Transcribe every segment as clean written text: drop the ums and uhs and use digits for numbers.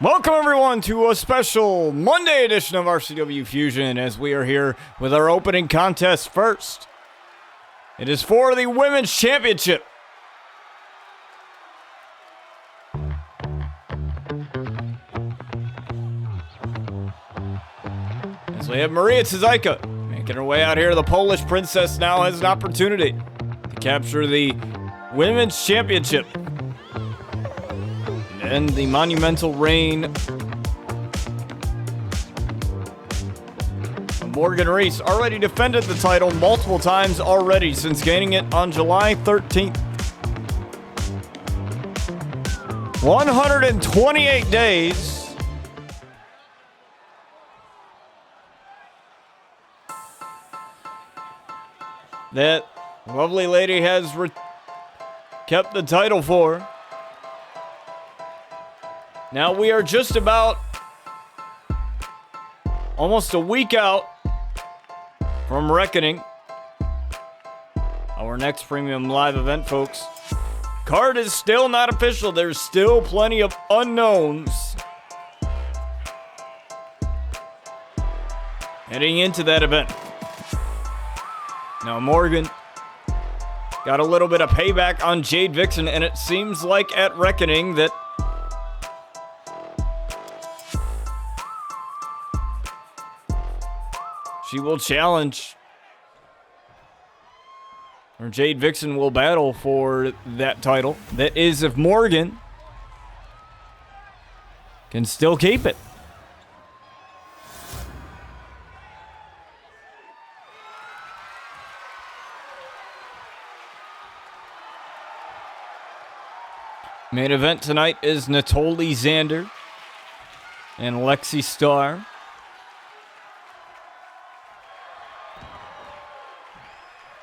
Welcome everyone to a special Monday edition of RCW Fusion as we are here with our opening contest first. It is for the Women's Championship. As we have Maria Czajka making her way out here, the Polish princess now has an opportunity to capture the Women's Championship. And the monumental reign of Morgan Reese already defended the title multiple times already since gaining it on July 13th. 128 days. That lovely lady has kept the title for. Now we are just about almost a week out from Reckoning, our next premium live event, folks. Card is still not official. There's still plenty of unknowns heading into that event. Now Morgan got a little bit of payback on Jade Vixen, and it seems like at Reckoning that she will challenge, or Jade Vixen will battle for that title. That is, if Morgan can still keep it. Main event tonight is Natoli Xander and Lexi Starr.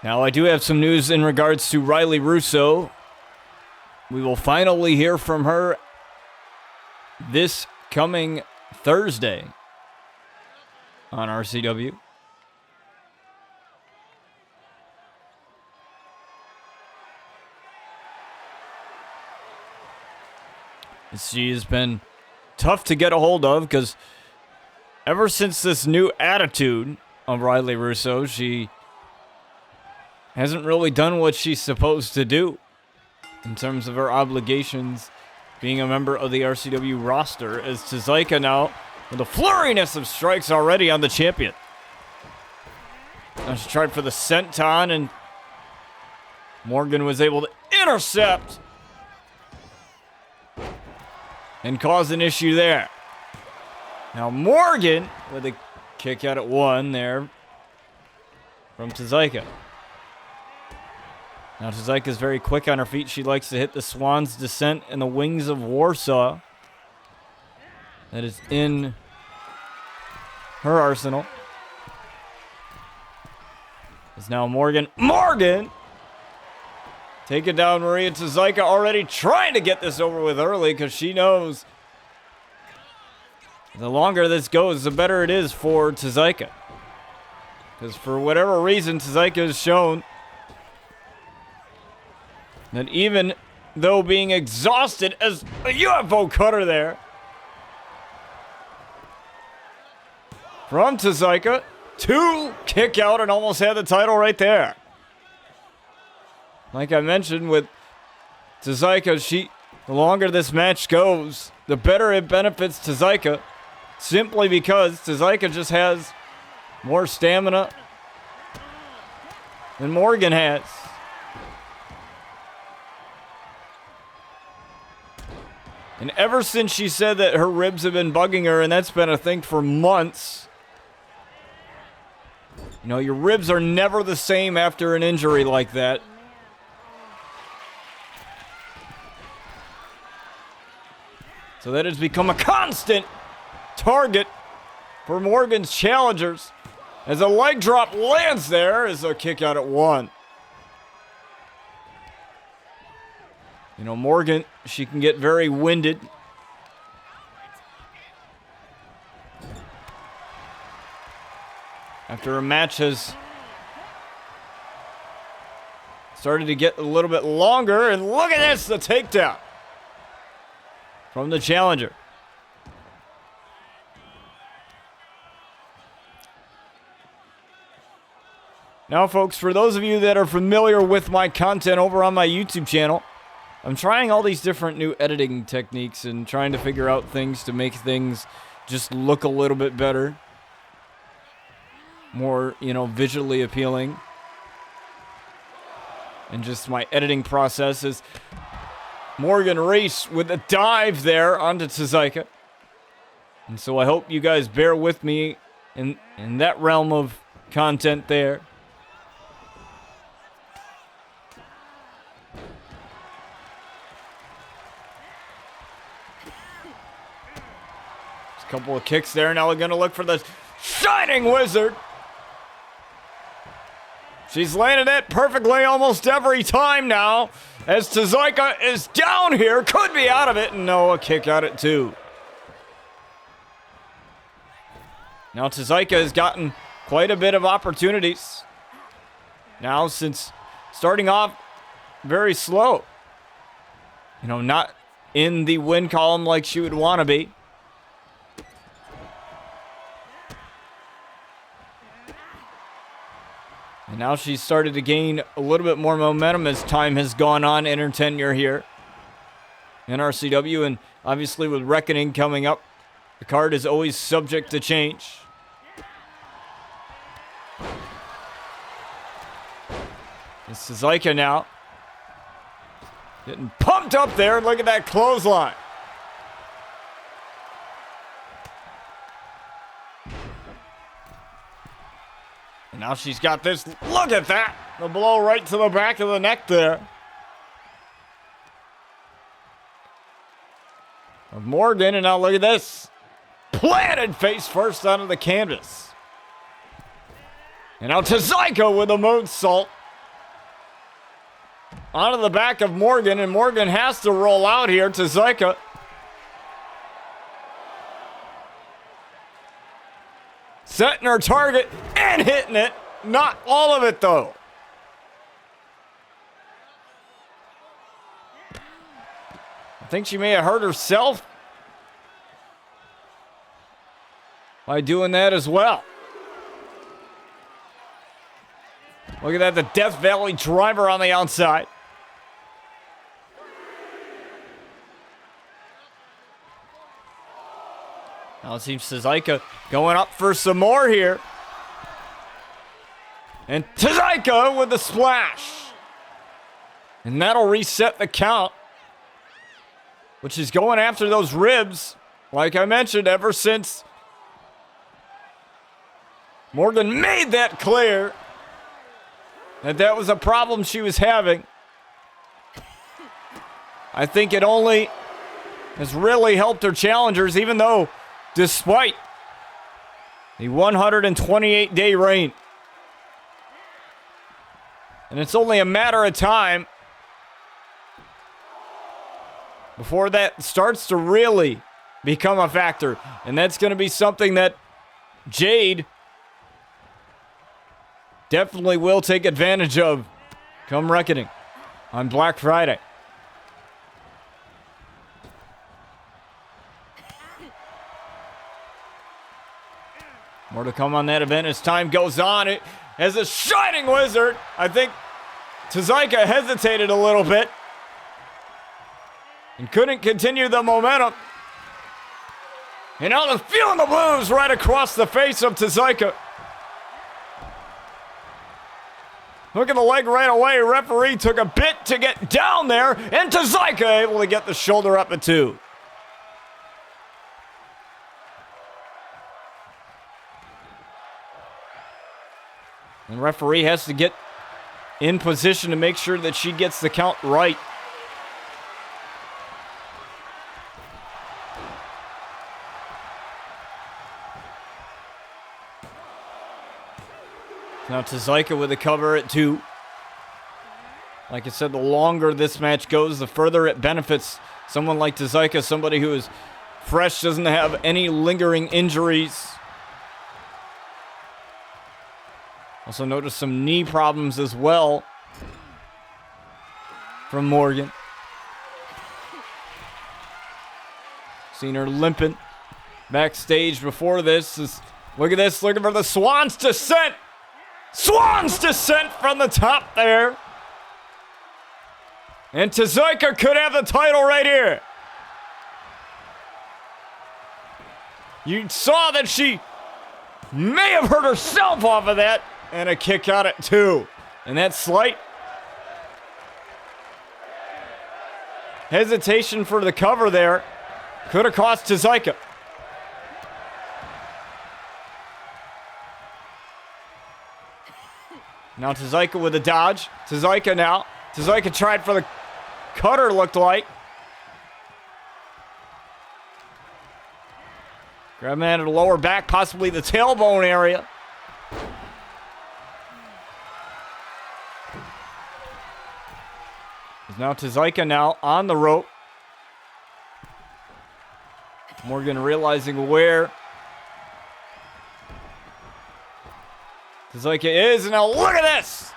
Now, I do have some news in regards to Riley Russo. We will finally hear from her this coming Thursday on RCW. She has been tough to get a hold of because ever since this new attitude of Riley Russo, she hasn't really done what she's supposed to do in terms of her obligations being a member of the RCW roster, as Czajka now with a flurriness of strikes already on the champion. Now she tried for the senton, and Morgan was able to intercept and cause an issue there. Now Morgan with a kick out at one there from Czajka. Now, Czajka is very quick on her feet. She likes to hit the Swan's Descent and the Wings of Warsaw. That is in her arsenal. It's now Morgan. Taking down Maria Czajka, already trying to get this over with early because she knows the longer this goes, the better it is for Czajka. Because for whatever reason, Czajka has shown that even though being exhausted as a UFO cutter there from Czajka, two kick out and almost had the title right there. Like I mentioned with Czajka, the longer this match goes, the better it benefits Czajka, simply because Czajka just has more stamina than Morgan has. And ever since she said that her ribs have been bugging her, and that's been a thing for months. You know, your ribs are never the same after an injury like that. So that has become a constant target for Morgan's challengers. As a leg drop lands there, as a kick out at one. You know, Morgan, she can get very winded. After a match has started to get a little bit longer, and look at this, the takedown from the challenger. Now, folks, for those of you that are familiar with my content over on my YouTube channel, I'm trying all these different new editing techniques and trying to figure out things to make things just look a little bit better. More, visually appealing. And just my editing process is Morgan Reese with a dive there onto Czajka. And so I hope you guys bear with me in that realm of content there. Couple of kicks there. Now we're going to look for the Shining Wizard. She's landed it perfectly almost every time now. As Czajka is down here. Could be out of it. No, a kick out at 2. Now Czajka has gotten quite a bit of opportunities. Now since starting off very slow. Not in the win column like she would want to be. And now she's started to gain a little bit more momentum as time has gone on in her tenure here in RCW. And obviously with Reckoning coming up, the card is always subject to change. It's Czajka now. Getting pumped up there. Look at that clothesline. And now she's got this. Look at that. The blow right to the back of the neck there. Of Morgan. And now look at this. Planted face first onto the canvas. And now Czajka with a moonsault. Onto the back of Morgan. And Morgan has to roll out here. Czajka. Setting her target and hitting it. Not all of it, though. I think she may have hurt herself by doing that as well. Look at that, the Death Valley driver on the outside. Now it seems Czajka going up for some more here. And Czajka with the splash. And that'll reset the count. Which is going after those ribs. Like I mentioned, ever since Morgan made that clear that was a problem she was having. I think it only has really helped her challengers, even though despite the 128-day reign. And it's only a matter of time before that starts to really become a factor. And that's going to be something that Jade definitely will take advantage of come Reckoning on Black Friday. More to come on that event as time goes on. It as a Shining Wizard. I think Czajka hesitated a little bit and couldn't continue the momentum. And now they're feeling the blues right across the face of Czajka. Look at the leg right away. Referee took a bit to get down there, and Czajka able to get the shoulder up at 2. And referee has to get in position to make sure that she gets the count right. Now Czajka with a cover at 2. Like I said, the longer this match goes, the further it benefits someone like Czajka, somebody who is fresh, doesn't have any lingering injuries. Also notice some knee problems as well from Morgan. Seen her limping backstage before this. Look at this, looking for the Swan's descent. Swan's descent from the top there. And Czajka could have the title right here. You saw that she may have hurt herself off of that. And a kick out at 2. And that slight hesitation for the cover there could have cost Czajka. Now Czajka with a dodge. Czajka now. Czajka tried for the cutter, looked like. Grab man at the lower back, possibly the tailbone area. Now Czajka now on the rope. Morgan realizing where Czajka is, and now look at this!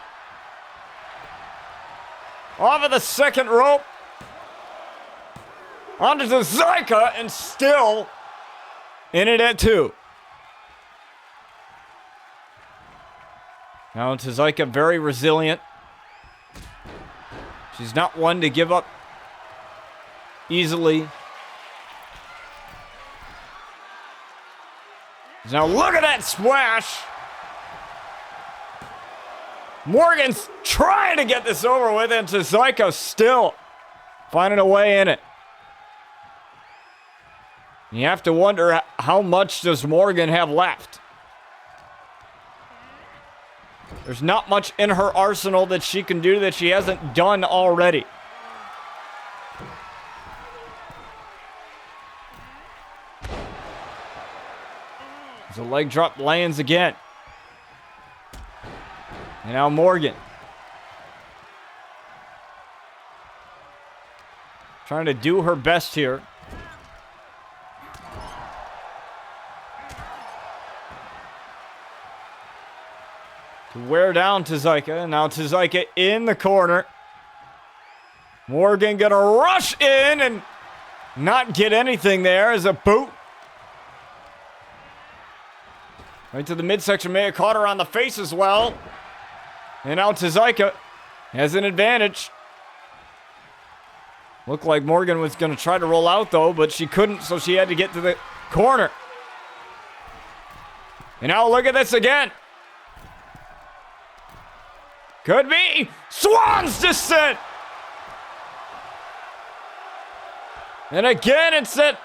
Off of the second rope. Onto Czajka, and still in it at 2. Now Czajka very resilient. She's not one to give up easily. Now look at that splash. Morgan's trying to get this over with, and Czajka still finding a way in it. You have to wonder, how much does Morgan have left? There's not much in her arsenal that she can do that she hasn't done already. The leg drop lands again. And now Morgan. Trying to do her best here. To wear down Czajka. And now Czajka in the corner. Morgan gonna rush in and not get anything there as a boot. Right to the midsection. May have caught her on the face as well. And now Czajka has an advantage. Looked like Morgan was going to try to roll out though, but she couldn't, so she had to get to the corner. And now look at this again. Could be Swan's descent. And again it's it.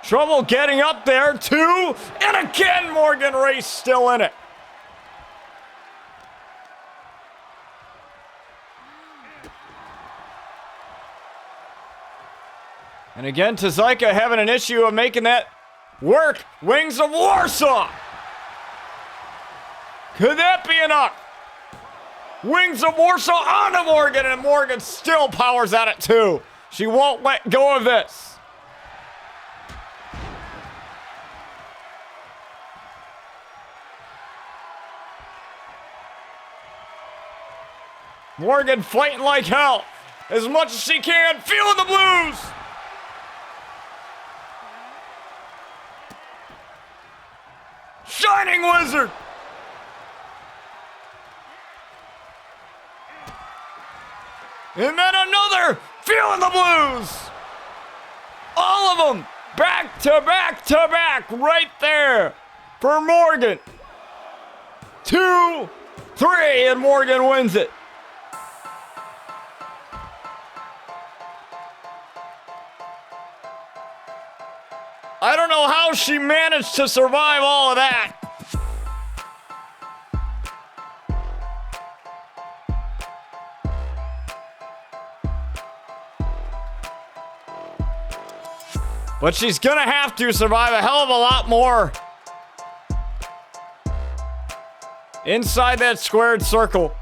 Trouble getting up there, 2, and again Morgan Reese still in it. And again, Czajka having an issue of making that work. Wings of Warsaw. Could that be enough? Wings of Warsaw onto Morgan, and Morgan still powers out at 2. She won't let go of this. Morgan fighting like hell. As much as she can. Feeling the blues. Shining Wizard. And then another. Feeling the blues. All of them. Back to back to back. Right there. For Morgan. 2, 3. And Morgan wins it. I don't know how she managed to survive all of that. But she's gonna have to survive a hell of a lot more inside that squared circle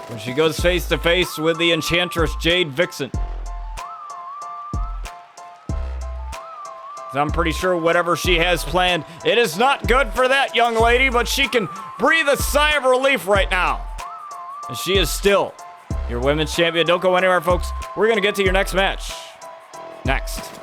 when she goes face to face with the Enchantress Jade Vixen. I'm pretty sure whatever she has planned, it is not good for that young lady, but she can breathe a sigh of relief right now. And she is still your women's champion. Don't go anywhere, folks. We're going to get to your next match next.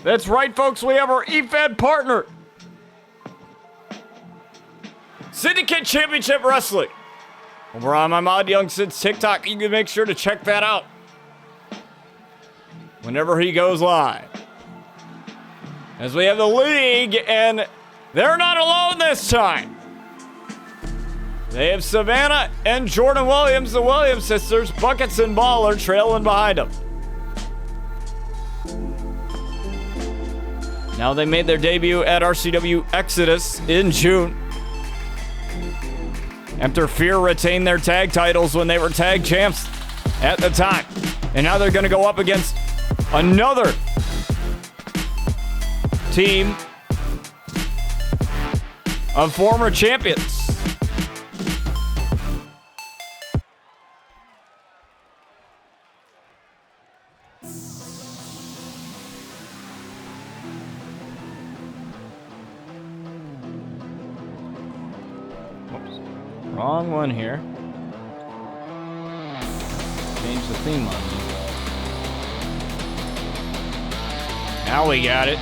That's right, folks. We have our EFED partner, Syndicate Championship Wrestling. Over on my Mod Young Sid's TikTok, you can make sure to check that out whenever he goes live. As we have the league, and they're not alone this time. They have Savannah and Jordan Williams, the Williams sisters, Buckets and Baller trailing behind them. Now they made their debut at RCW Exodus in June, after Fear retained their tag titles when they were tag champs at the time. And now they're going to go up against another team of former champions. Wrong one here. Change the theme on me. Now we got it.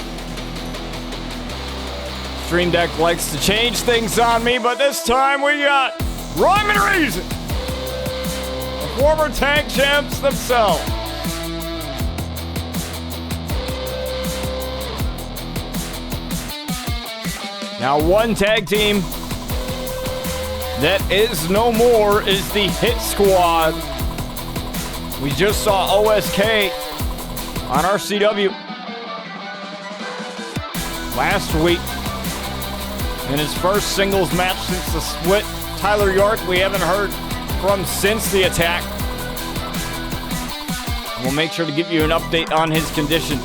Stream Deck likes to change things on me, but this time we got Rhyme and Reason, the former tag champs themselves. Now one tag team that is no more is the Hit Squad. We just saw OSK on RCW last week in his first singles match since the split. Tyler York, we haven't heard from since the attack. We'll make sure to give you an update on his condition.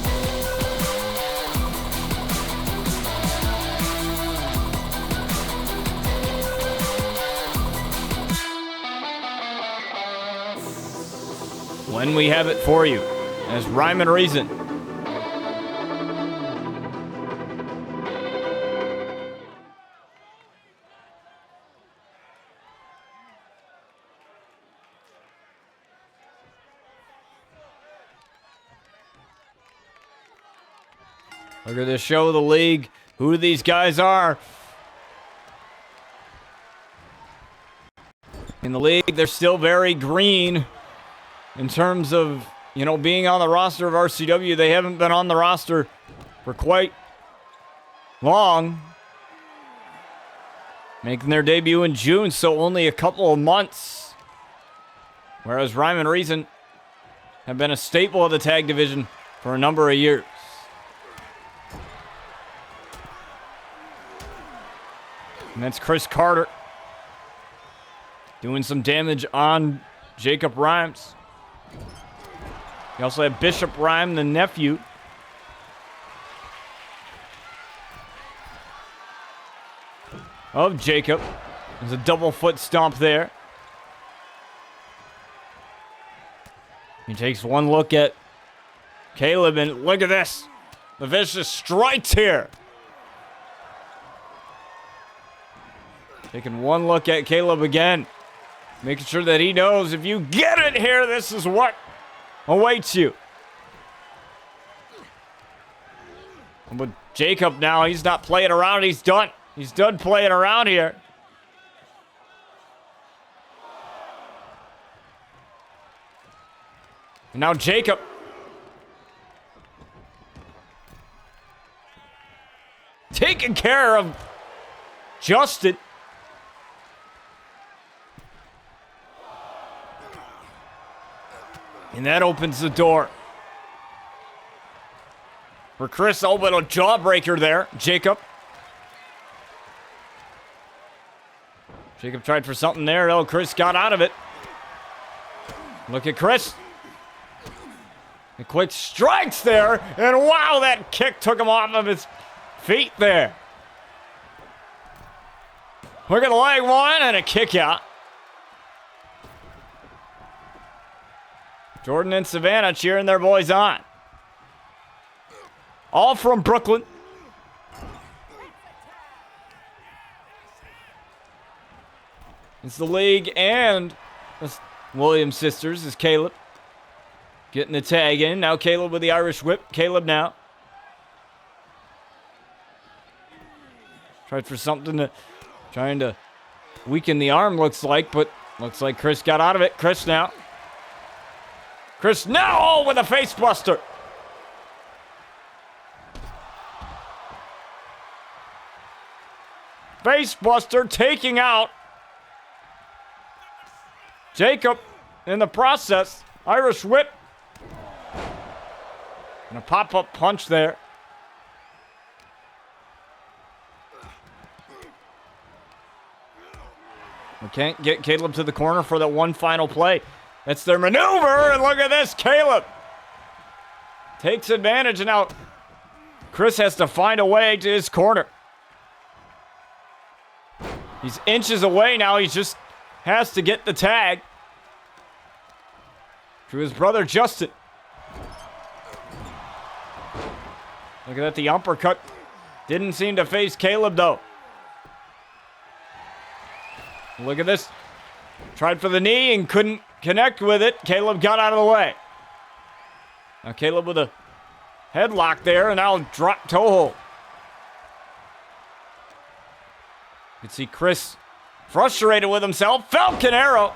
When we have it for you, as Rhyme and Reason. Look at this show of the league, who these guys are. In the league, they're still very green. In terms of, being on the roster of RCW, they haven't been on the roster for quite long. Making their debut in June, so only a couple of months. Whereas Rhyme and Reason have been a staple of the tag division for a number of years. And that's Chris Carter doing some damage on Jacob Rhymes. You also have Bishop Rhyme, the nephew. Of Jacob. There's a double foot stomp there. He takes one look at Caleb, and look at this. The vicious strikes here. Taking one look at Caleb again. Making sure that he knows if you get it here, this is what awaits you. But Jacob now, he's not playing around. He's done. He's done playing around here. And now Jacob. Taking care of Justin. And that opens the door for Chris. Oh, but a jawbreaker there, Jacob. Jacob tried for something there. Oh, Chris got out of it. Look at Chris. The quick strikes there. And wow, that kick took him off of his feet there. Look at the leg one and a kick out. Jordan and Savannah cheering their boys on. All from Brooklyn. It's the league and the Williams sisters is Caleb. Getting the tag in. Now Caleb with the Irish whip. Caleb now. Tried for something to, trying to weaken the arm, looks like, but looks like Chris got out of it. Chris now. Chris now, oh, with a face buster. Face buster taking out Jacob in the process. Irish whip. And a pop-up punch there. We can't get Caleb to the corner for the one final play. That's their maneuver, and look at this, Caleb takes advantage, and now Chris has to find a way to his corner. He's inches away now, he just has to get the tag to his brother Justin. Look at that, the uppercut didn't seem to face Caleb though. Look at this. Tried for the knee and couldn't connect with it. Caleb got out of the way. Now Caleb with a headlock there and now drop toe hold. You can see Chris frustrated with himself. Falcon arrow.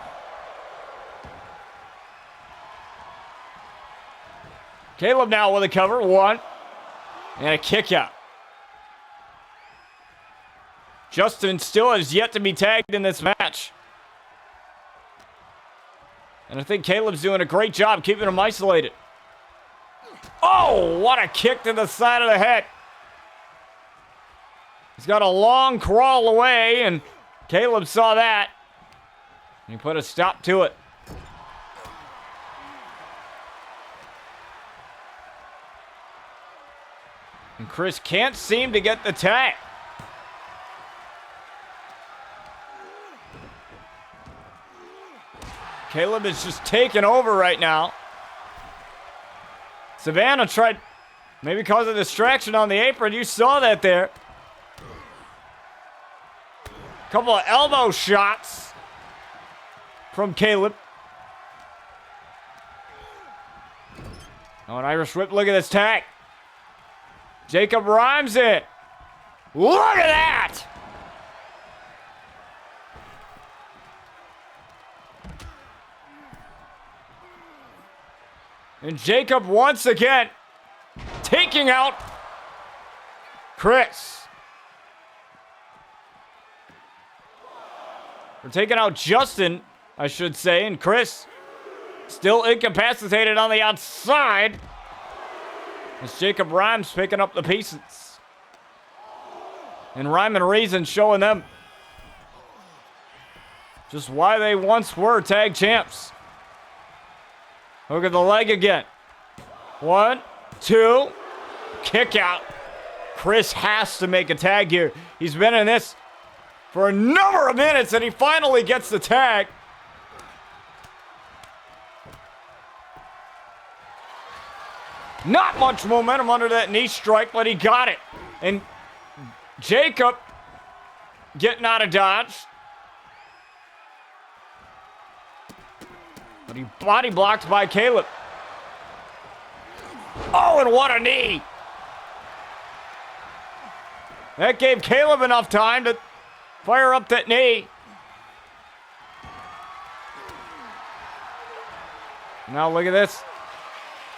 Caleb now with a cover. One. And a kick out. Justin still has yet to be tagged in this match. And I think Caleb's doing a great job keeping him isolated. Oh, what a kick to the side of the head. He's got a long crawl away, and Caleb saw that. And he put a stop to it. And Chris can't seem to get the tag. Caleb is just taking over right now. Savannah tried, maybe cause a distraction on the apron. You saw that there. Couple of elbow shots from Caleb. Oh, an Irish whip. Look at this tag. Jacob rhymes it. Look at that. And Jacob once again taking out Chris. We're taking out Justin, I should say, and Chris still incapacitated on the outside. As Jacob Rhymes picking up the pieces. And Rhyme and Reason showing them just why they once were tag champs. Look at the leg again. 1, 2, kick out. Chris has to make a tag here. He's been in this for a number of minutes, and he finally gets the tag. Not much momentum under that knee strike, but he got it. And Jacob getting out of dodge. But he body blocked by Caleb. Oh, and what a knee. That gave Caleb enough time to fire up that knee. Now look at this.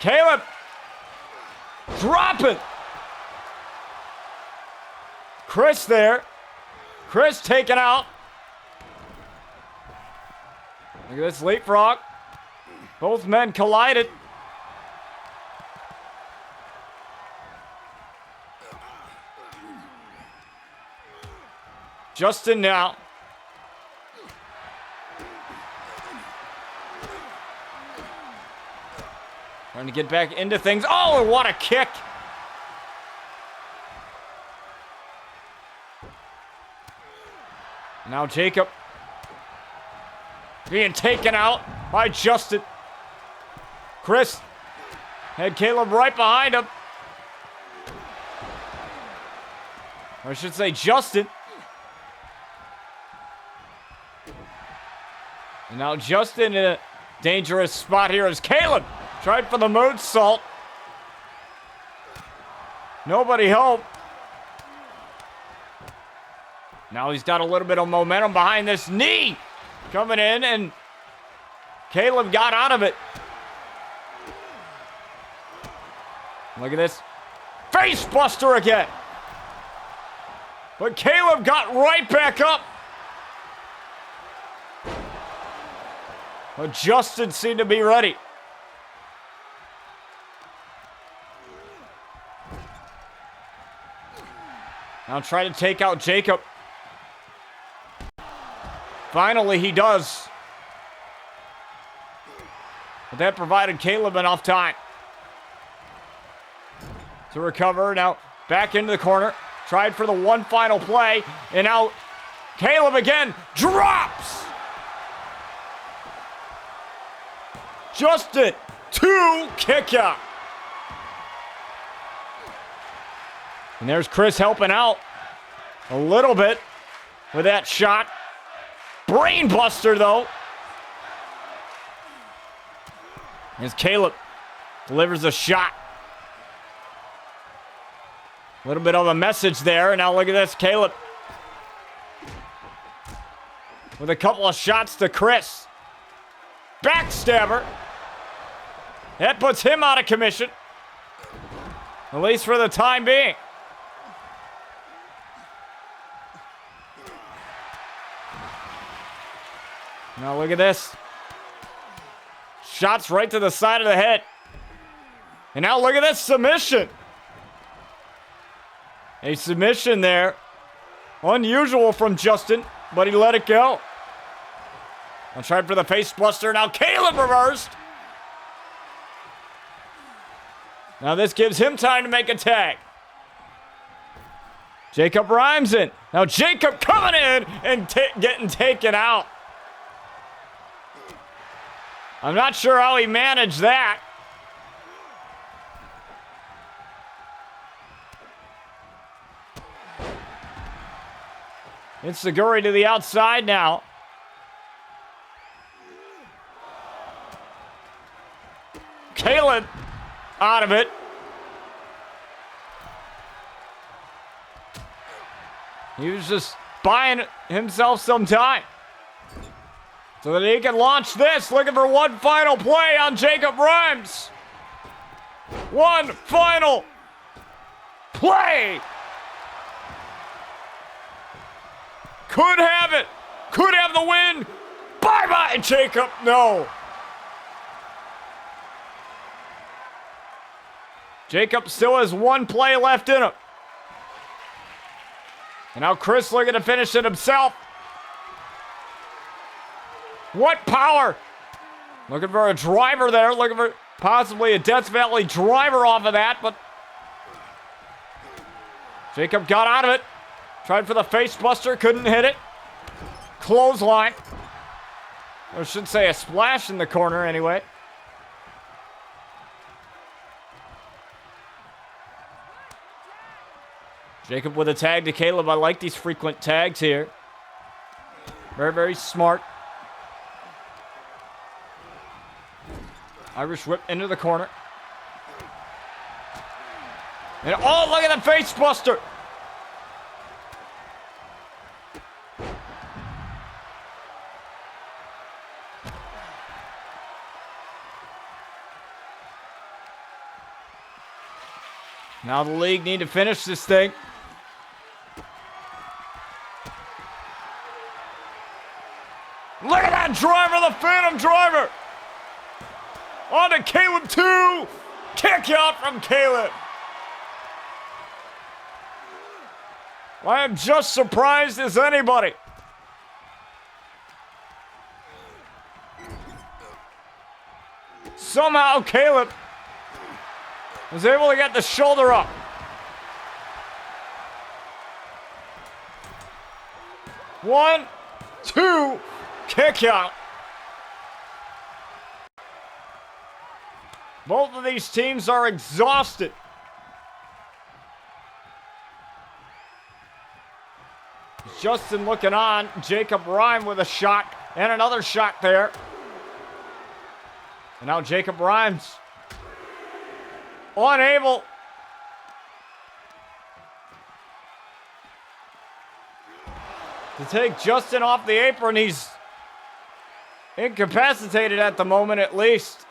Caleb dropping. Chris there. Chris taken out. Look at this leapfrog. Both men collided. Justin now. Trying to get back into things. Oh, and what a kick. Now Jacob being taken out by Justin. Chris had Caleb right behind him. Or I should say Justin. And now Justin in a dangerous spot here as Caleb tried for the moonsault. Nobody helped. Now he's got a little bit of momentum behind this knee coming in, and Caleb got out of it. Look at this. Face buster again. But Caleb got right back up. But Justin seemed to be ready. Now try to take out Jacob. Finally, he does. But that provided Caleb enough time to recover. Now back into the corner. Tried for the one final play. And now Caleb again drops. Justin, 2 kick out. And there's Chris helping out a little bit with that shot. Brain buster, though. As Caleb delivers a shot. A little bit of a message there. Now look at this, Caleb. With a couple of shots to Chris. Backstabber. That puts him out of commission. At least for the time being. Now look at this. Shots right to the side of the head. And now look at this submission. A submission there. Unusual from Justin, but he let it go. I tried for the face buster. Now Caleb reversed. Now this gives him time to make a tag. Jacob Rhymes in. Now Jacob coming in and getting taken out. I'm not sure how he managed that. It's Seguri to the outside now. Caleb out of it. He was just buying himself some time so that he can launch this. Looking for one final play on Jacob Rhymes. One final play. Could have it. Could have the win. Bye-bye, Jacob. No. Jacob still has one play left in him. And now Chris looking to finish it himself. What power. Looking for a driver there. Looking for possibly a Death Valley driver off of that. But Jacob got out of it. Tried for the face buster. Couldn't hit it. Clothesline. Or I should say a splash in the corner anyway. Jacob with a tag to Caleb. I like these frequent tags here. Very, very smart. Irish whip into the corner. And oh, look at the face buster. Now the league need to finish this thing. Look at that driver, the Phantom driver. On to Caleb 2. Kick out from Caleb. I am just surprised as anybody. Somehow Caleb was able to get the shoulder up. One, two, kick out. Both of these teams are exhausted. Justin looking on. Jacob Rhyme with a shot and another shot there. And now Jacob Rhymes unable. to take Justin off the apron. He's incapacitated at the moment, at least.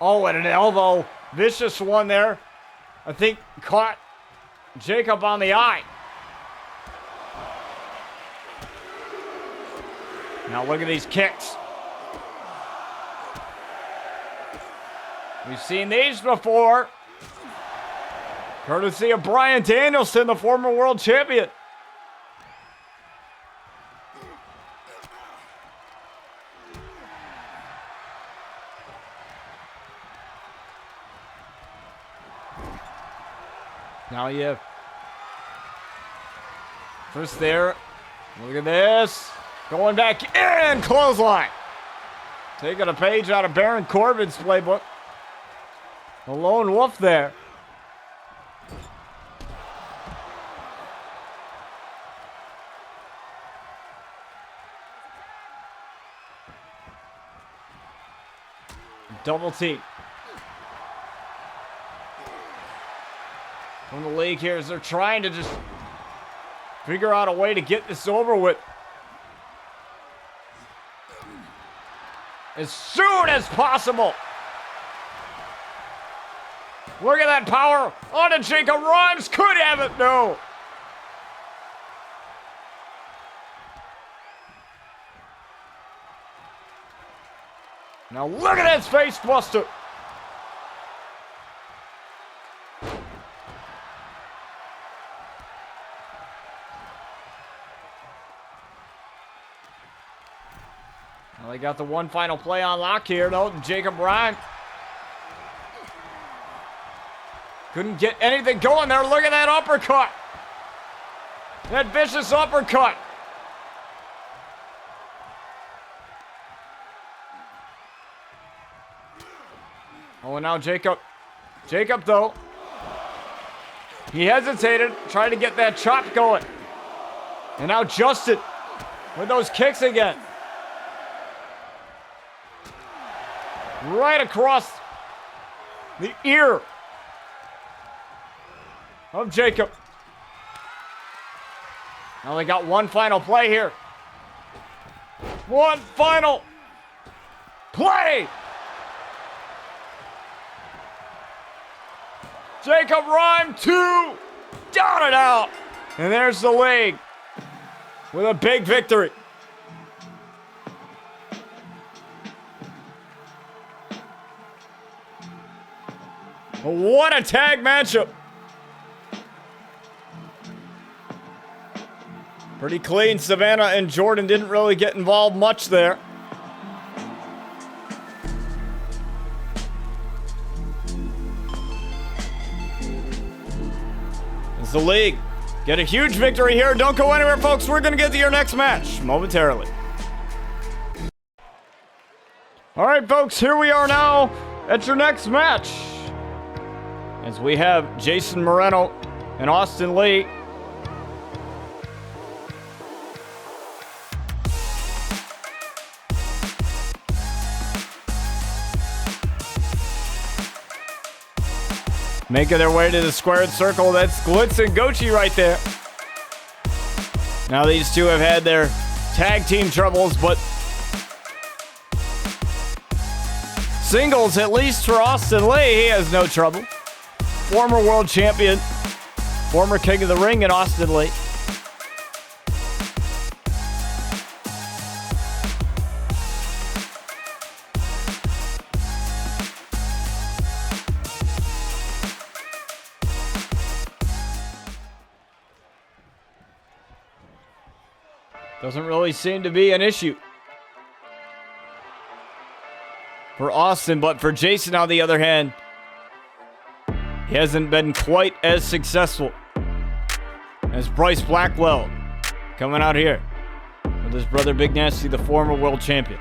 Oh, and an elbow. Vicious one there. I think caught Jacob on the eye. Now look at these kicks. We've seen these before. Courtesy of Bryan Danielson, the former world champion. Now you have first there. Look at this. Going back in. Clothesline. Taking a page out of Baron Corbin's playbook. The lone wolf there. Double T. From the league here as they're trying to just figure out a way to get this over with as soon as possible. Look at that power onto Jacob Rhymes. Could have it, no. Now look at that face buster. Well, they got the one final play on lock here, though. Jacob Rhymes couldn't get anything going there. Look at that uppercut. That vicious uppercut. Oh, and now Jacob. Jacob, though. He hesitated, trying to get that chop going. And now Justin with those kicks again. Right across the ear of Jacob. Now they got one final play here. One final play. Jacob Rhymes, 2, down and out. And there's the league with a big victory. What a tag matchup. Pretty clean. Savannah and Jordan didn't really get involved much there. It's the league. Get a huge victory here. Don't go anywhere, folks. We're going to get to your next match momentarily. All right, folks. Here we are now at your next match. As we have Jayson Moreno and Austin Lee. Making their way to the squared circle. That's Glitz and Gochi right there. Now these two have had their tag team troubles, but singles, at least for Austin Lee, he has no trouble. Former world champion, former king of the ring in Austin Lee. Doesn't really seem to be an issue for Austin, but for Jayson, on the other hand, he hasn't been quite as successful as Bryce Blackwell coming out here with his brother Big Nasty, the former world champion.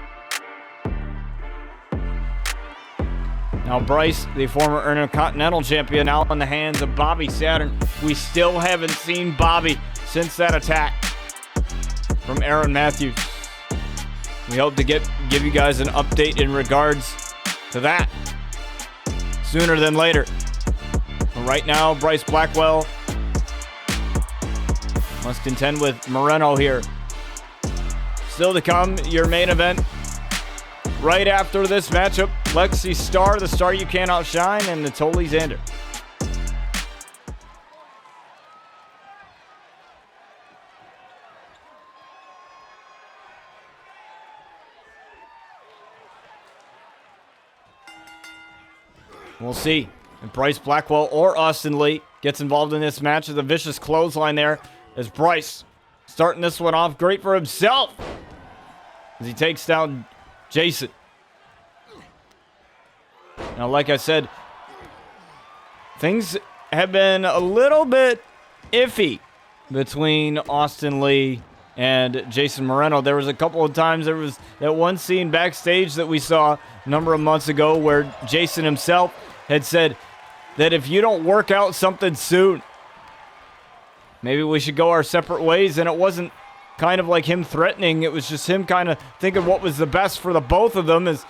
Now Bryce, the former Intercontinental champion, out in the hands of Bobby Saturn. We still haven't seen Bobby since that attack. from Aaron Matthews. We hope to give you guys an update in regards to that sooner than later. But right now, Bryce Blackwell must contend with Moreno here. Still to come, your main event. Right after this matchup, Lexi Starr, the star you can't outshine, and Natoli Xander. We'll see if Bryce Blackwell or Austin Lee gets involved in this match. There's a vicious clothesline there as Bryce starting this one off great for himself as he takes down Jayson. Now, like I said, things have been a little bit iffy between Austin Lee and Jayson Moreno. There was a couple of times, there was that one scene backstage that we saw a number of months ago where Jayson himself had said that if you don't work out something soon, maybe we should go our separate ways. And it wasn't kind of like him threatening. It was just him kind of thinking what was the best for the both of them. As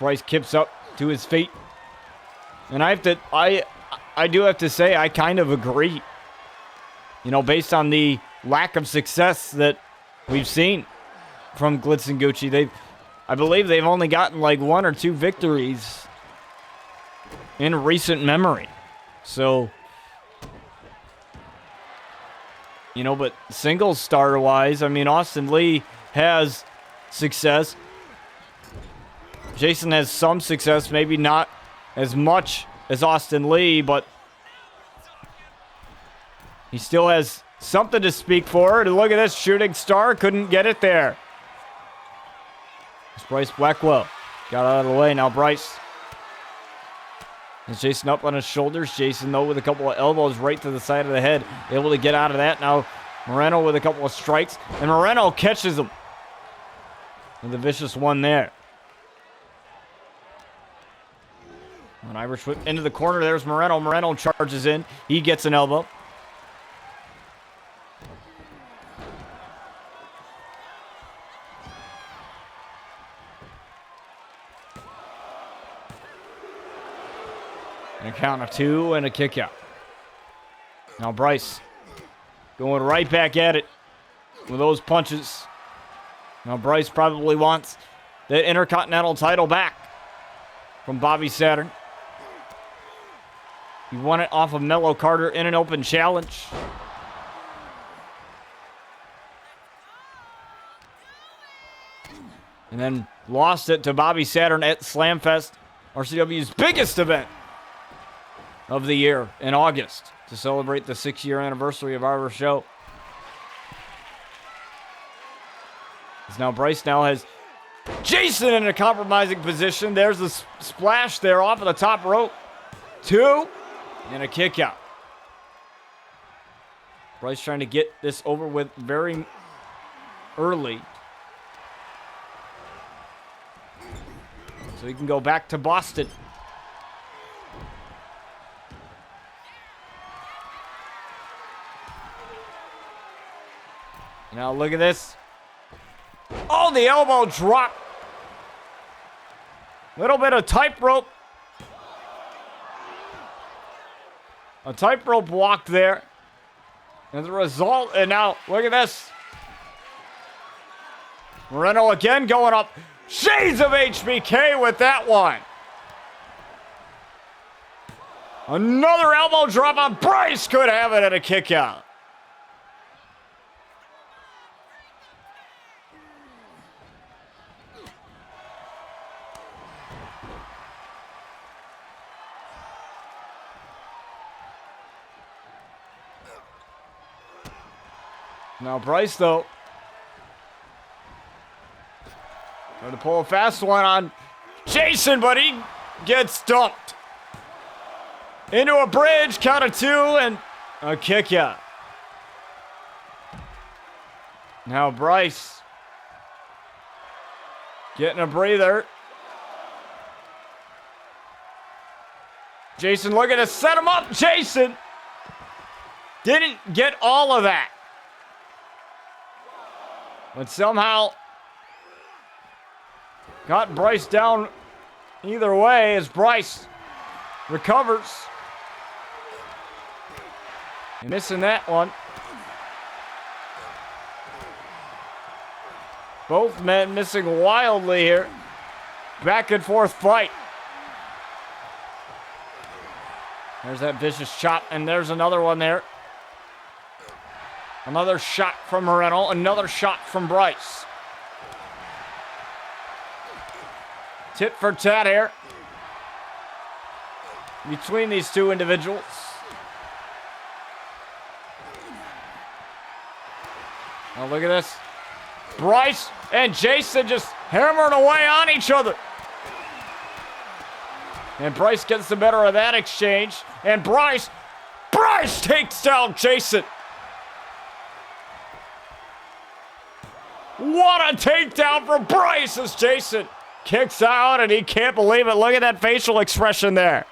Bryce kips up to his feet. And I do have to say, I kind of agree. You know, based on the lack of success that we've seen from Glitz and Gucci, I believe they've only gotten like 1 or 2 victories in recent memory. So, you know, but singles starter-wise, I mean, Austin Lee has success. Jayson has some success, maybe not as much as Austin Lee, but he still has something to speak for. And look at this, shooting star, couldn't get it there. It's Bryce Blackwell. Got out of the way, now Bryce. Is Jayson up on his shoulders? Jayson, though, with a couple of elbows right to the side of the head. Able to get out of that. Now Moreno with a couple of strikes. And Moreno catches him. With a vicious one there. An Irish whip into the corner. There's Moreno. Moreno charges in. He gets an elbow. And a count of 2 and a kick out. Now Bryce going right back at it with those punches. Now Bryce probably wants the Intercontinental title back from Bobby Saturn. He won it off of Mello Carter in an open challenge. And then lost it to Bobby Saturn at Slamfest, RCW's biggest event of the year in August to celebrate the 6-year anniversary of our show. As now Bryce now has Jayson in a compromising position. There's the splash there off of the top rope. 2 and a kick out. Bryce trying to get this over with very early, so he can go back to Boston. Now look at this. Oh, the elbow drop. Little bit of tightrope. A tightrope walk there. As a result, and now look at this. Moreno again going up. Shades of HBK with that one. Another elbow drop on Bryce. Could have it at a kick out. Now Bryce, though, trying to pull a fast one on Jayson, but he gets dumped. Into a bridge, count of 2, and a kick out. Now Bryce getting a breather. Jayson looking to set him up. Jayson didn't get all of that. But somehow got Bryce down either way as Bryce recovers. Missing that one. Both men missing wildly here. Back and forth fight. There's that vicious chop, and there's another one there. Another shot from Moreno, another shot from Bryce. Tit for tat here between these two individuals. Now look at this. Bryce and Jayson just hammering away on each other. And Bryce gets the better of that exchange. And Bryce takes down Jayson. What a takedown for Bryce as Jayson kicks out and he can't believe it. Look at that facial expression there.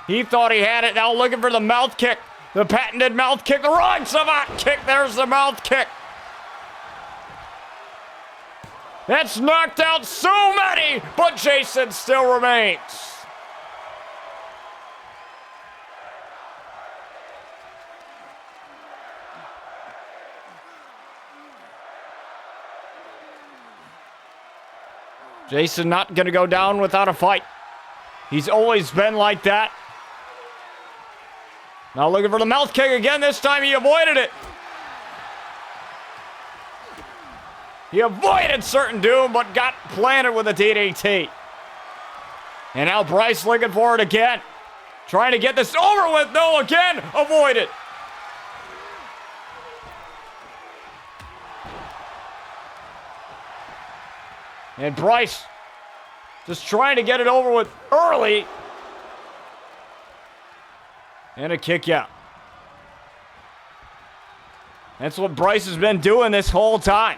He thought he had it. Now looking for the mouth kick. The patented mouth kick. The wrong savant kick. There's the mouth kick. That's knocked out so many, but Jayson still remains. Jayson not going to go down without a fight. He's always been like that. Now looking for the mouth kick again. This time he avoided it. He avoided certain doom, but got planted with a DDT. And now Bryce looking for it again. Trying to get this over with. No, again, avoided. And Bryce just trying to get it over with early. And a kick out. That's what Bryce has been doing this whole time.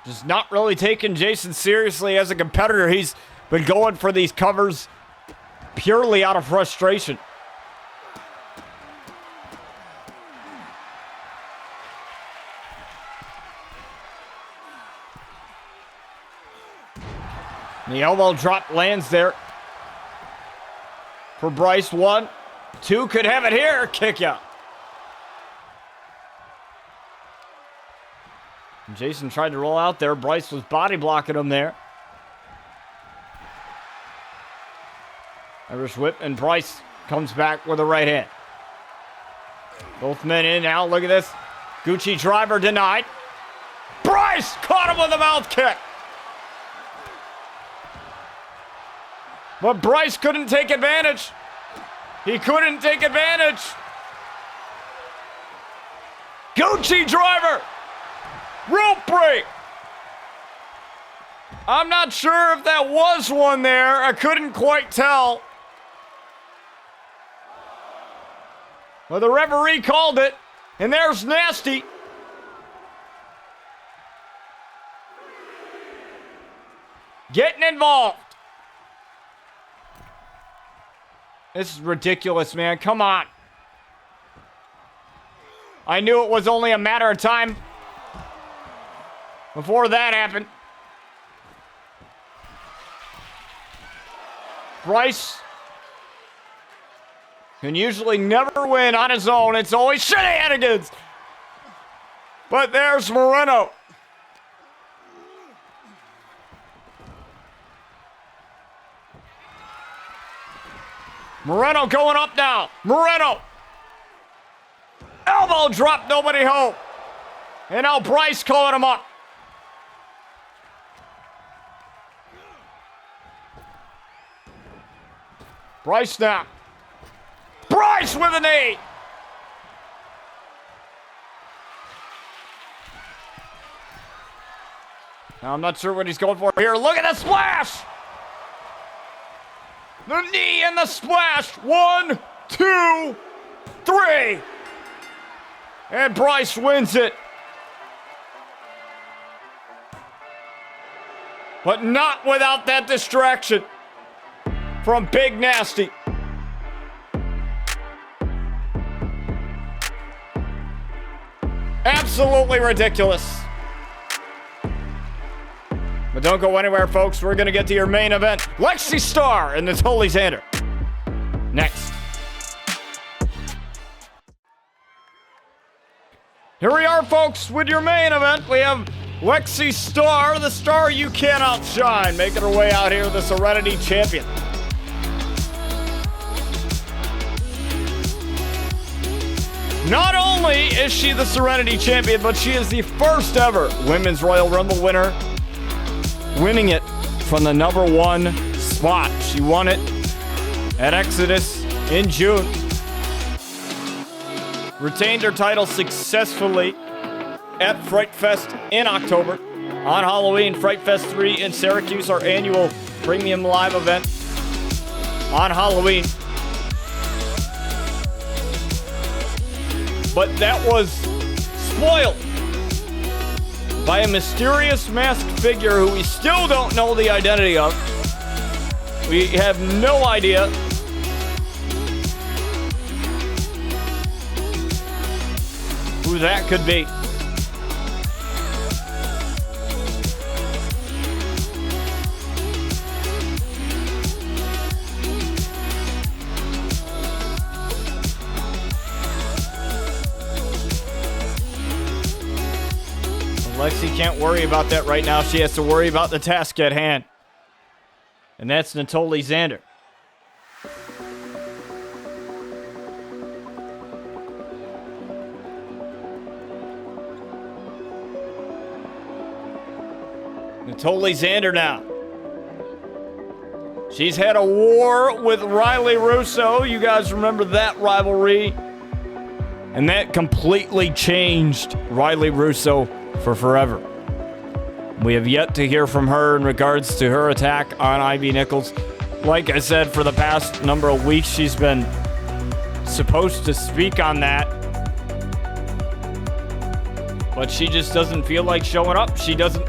Just not really taking Jayson seriously as a competitor. He's been going for these covers purely out of frustration. The elbow drop lands there for Bryce. 1, 2, could have it here. Kick out. Jayson tried to roll out there. Bryce was body blocking him there. Irish whip, and Bryce comes back with a right hand. Both men in now. Look at this. Gucci driver denied. Bryce caught him with a mouth kick. But Bryce couldn't take advantage. He couldn't take advantage. Gucci driver. Rope break. I'm not sure if that was one there. I couldn't quite tell. Well, the referee called it. And there's Nasty. Getting involved. This is ridiculous, man. Come on. I knew it was only a matter of time before that happened. Bryce can usually never win on his own. It's always shenanigans. But there's Moreno. Moreno going up now. Moreno. Elbow drop, nobody home. And now Bryce calling him up. Bryce now. Bryce with a knee. Now I'm not sure what he's going for here. Look at the splash. The knee and the splash. 1, 2, 3. And Bryce wins it. But not without that distraction from Big Nasty. Absolutely ridiculous. But don't go anywhere, folks. We're going to get to your main event. Lexi Starr and Natalie Xander. Next. Here we are, folks, with your main event. We have Lexi Starr, the star you can't outshine, making her way out here, the Serenity Champion. Not only is she the Serenity Champion, but she is the first ever Women's Royal Rumble winner, winning it from the #1 spot. She won it at Exodus in June. Retained her title successfully at Fright Fest in October. On Halloween, Fright Fest 3 in Syracuse, our annual premium live event. On Halloween. But that was spoiled by a mysterious masked figure who we still don't know the identity of. We have no idea who that could be. Lexi can't worry about that right now. She has to worry about the task at hand. And that's Natalie Xander. Natalie Xander now. She's had a war with Riley Russo. You guys remember that rivalry? And that completely changed Riley Russo for forever. We have yet to hear from her in regards to her attack on Ivy Nichols. Like I said, for the past number of weeks, she's been supposed to speak on that. But she just doesn't feel like showing up. She doesn't,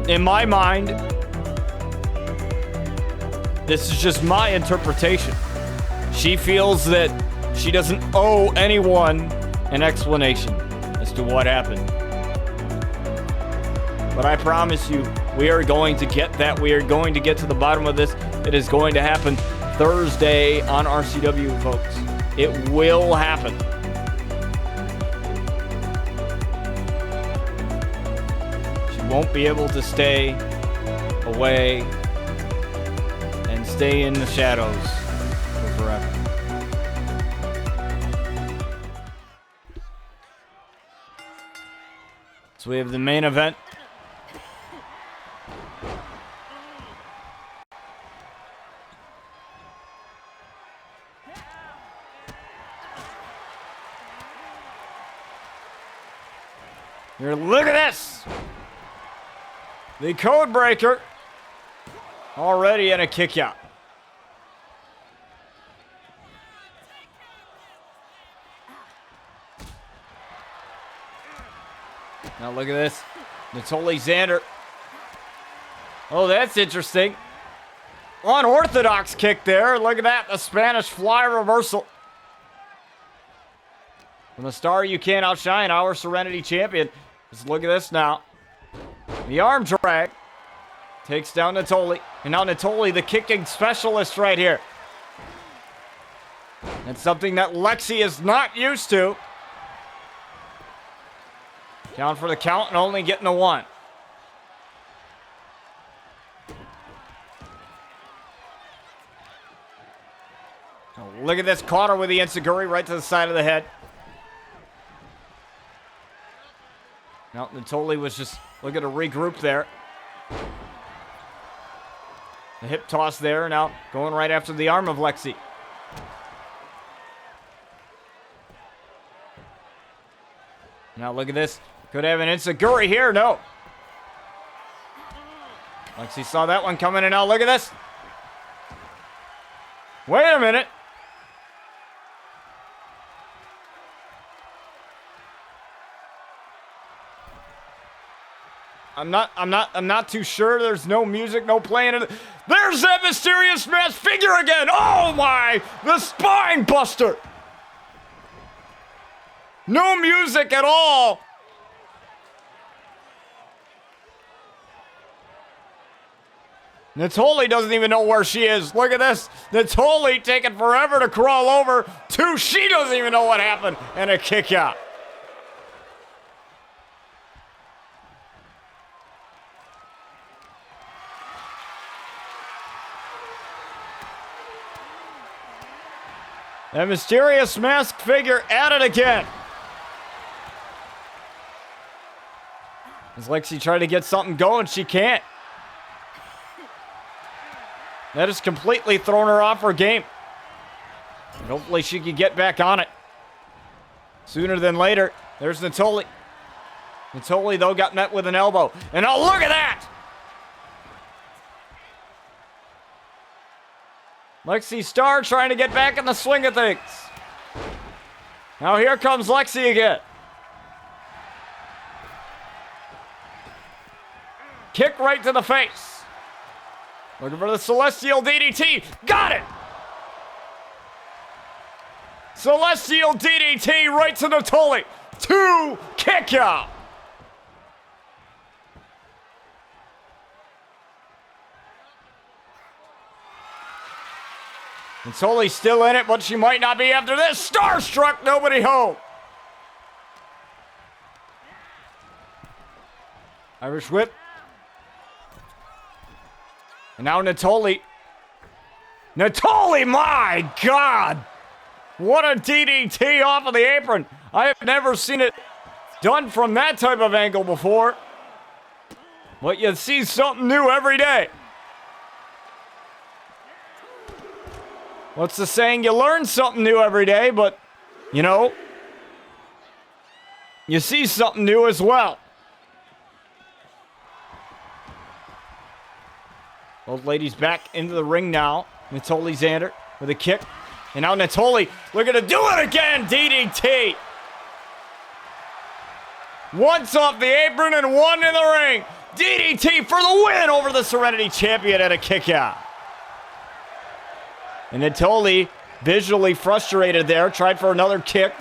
in my mind, this is just my interpretation. She feels that she doesn't owe anyone an explanation as to what happened. But I promise you, we are going to get that. We are going to get to the bottom of this. It is going to happen Thursday on RCW, folks. It will happen. She won't be able to stay away and stay in the shadows for forever. So we have the main event. Here, look at this! The code breaker already in a kick out. Now look at this. Natalie Xander. Oh, that's interesting. Unorthodox kick there. Look at that. The Spanish fly reversal. From the star you can't outshine, our Serenity Champion. Just look at this now. The arm drag takes down Natalie. And now Natalie, the kicking specialist right here. That's something that Lexi is not used to. Down for the count and only getting a 1. Oh, look at this. Caught her with the enziguri right to the side of the head. Now, Natalie was just looking to regroup there. The hip toss there. Now going right after the arm of Lexi. Now look at this. Could have an enziguri here. No. Lexi saw that one coming, and now look at this. Wait a minute. I'm not too sure. There's no music, no playing it. There's that mysterious masked figure again. Oh my, the spine buster. No music at all. Natoli doesn't even know where she is. Look at this. Natoli taking forever to crawl over. She doesn't even know what happened. And a kick out. That mysterious masked figure at it again. As Lexi tried to get something going, she can't. That has completely thrown her off her game. And hopefully she can get back on it sooner than later. There's Natoli. Natoli, though, got met with an elbow. And oh, look at that! Lexi Starr trying to get back in the swing of things. Now here comes Lexi again. Kick right to the face. Looking for the Celestial DDT. Got it! Celestial DDT right to Natoli. 2 kick out. Natoli's still in it, but she might not be after this. Starstruck, nobody home. Irish whip. And now Natoli. Natoli, my God! What a DDT off of the apron. I have never seen it done from that type of angle before. But you see something new every day. What's the saying? You learn something new every day, but, you know, you see something new as well. Both ladies back into the ring now. Natoli Xander with a kick. And now Natoli looking to do it again. DDT. Once off the apron and one in the ring. DDT for the win over the Serenity Champion at a kick out. And Natoli visually frustrated there. Tried for another kick.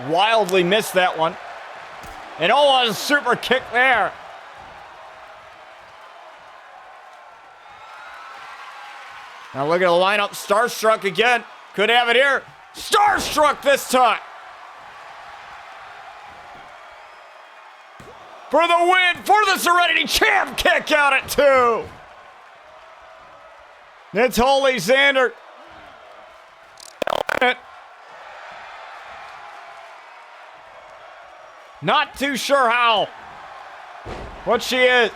Wildly missed that one. And oh, a super kick there. Now look at the lineup. Starstruck again. Could have it here. Starstruck this time. For the win for the Serenity Champ. Kick out at 2. Natoli Xander. Not too sure how. What she is.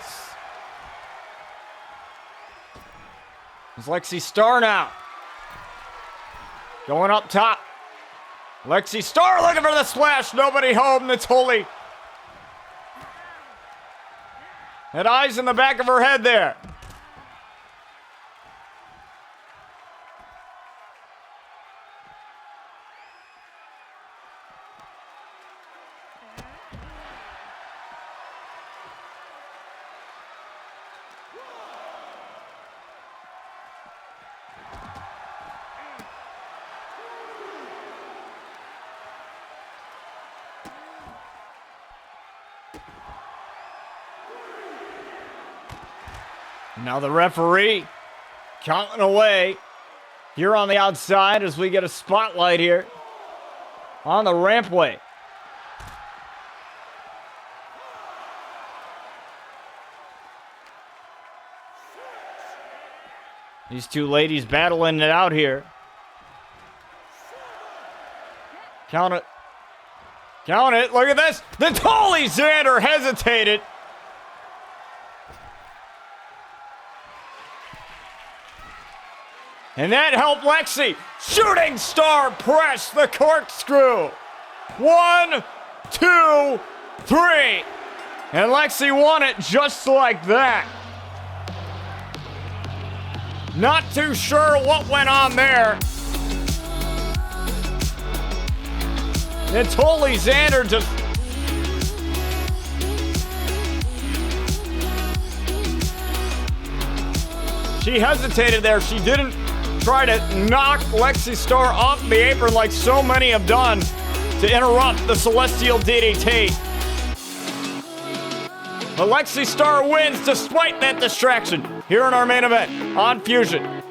It's Lexi Starr now. Going up top. Lexi Starr looking for the splash. Nobody home. Natoli had eyes in the back of her head there. Now the referee counting away here on the outside as we get a spotlight here on the rampway. These two ladies battling it out here. Count it. Count it. Look at this. Natoli Xander hesitated. And that helped Lexi. Shooting star press, the corkscrew. 1, 2, 3. And Lexi won it just like that. Not too sure what went on there. Natoli Xander just She hesitated there. She didn't try to knock Lexi Starr off the apron like so many have done to interrupt the Celestial DDT. Lexi Starr wins despite that distraction here in our main event on Fusion.